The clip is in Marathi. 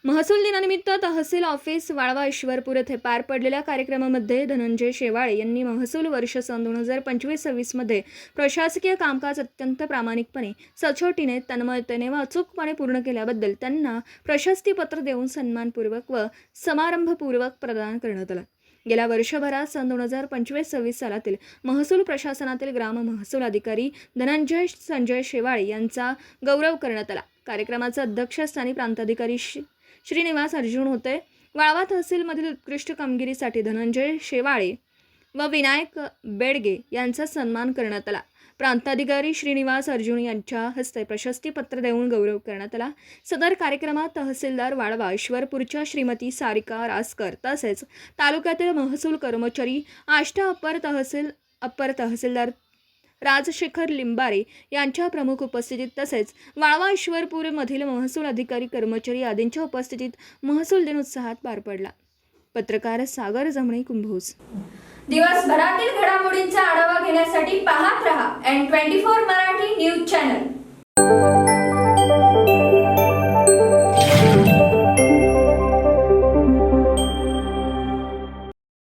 महसूल दिनानिमित्त तहसील ऑफिस वाळवा ईश्वरपूर येथे पार पडलेल्या कार्यक्रमामध्ये धनंजय शेवाळे यांनी महसूल वर्ष सन 2025-26 मध्ये प्रशासकीय कामकाज अत्यंत प्रामाणिकपणे, सचोटीने, तन्मयतेने व अचूकपणे पूर्ण केल्याबद्दल त्यांना प्रशस्तीपत्र देऊन सन्मानपूर्वक व समारंभपूर्वक प्रदान करण्यात आला. गेल्या वर्षभरात सन 2025-26 सालातील महसूल प्रशासनातील ग्राम महसूल अधिकारी धनंजय संजय शेवाळे यांचा गौरव करण्यात आला. कार्यक्रमाचा अध्यक्षस्थानी प्रांताधिकारी श्रीनिवास अर्जुन होते. वाळवा तहसीलमधील उत्कृष्ट कामगिरीसाठी धनंजय शेवाळे व विनायक बेडगे यांचा सन्मान करण्यात आला. प्रांताधिकारी श्रीनिवास अर्जुन यांच्या हस्ते प्रशस्तीपत्र देऊन गौरव करण्यात आला. सदर कार्यक्रमात तहसीलदार वाळवा ईश्वरपूरच्या श्रीमती सारिका रासकर तसेच तालुक्यातील महसूल कर्मचारी, आष्टा अप्पर तहसीलदार राजशेखर लिंबारे यांच्या प्रमुख उपस्थितीत तसेच वाळवा ईश्वरपूरमधील महसूल अधिकारी, कर्मचारी आदींच्या उपस्थितीत महसूल दिन उत्साहात पार पडला. पत्रकार सागर जमणे, कुंभोज. दिवसभरातील घडामोडींचा आढावा घेण्यासाठी पाहत रहा N24 मराठी न्यूज चॅनल.